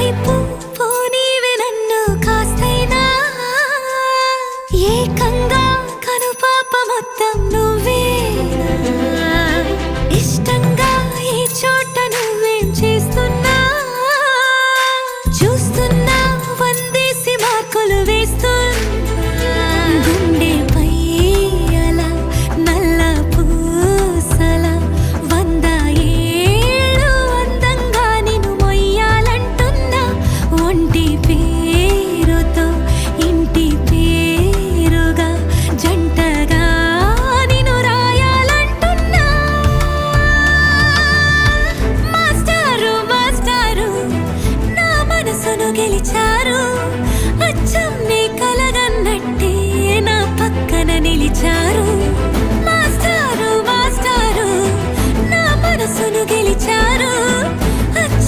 వైపు పోనీవే నన్ను కాస్తైనా ఏకంగా కనుపాప మొత్తం నువ్వేనా ఇష్టంగా ఈ చోట నువ్వేం చేస్తున్నా చూస్తున్నా వందేసి మార్కులు వేస్తున్నా గుండెపై అలా నల్ల పూసల 100 ఏళ్ళు అందంగా నిన్ను మొయ్యాలంటున్నా ఒంటి పేరుతో ఇంటి పేరుగా జంటగా నిన్ను రాయాలంటున్నా మాస్టారు మాస్టారు నా మనసును గెలిచారు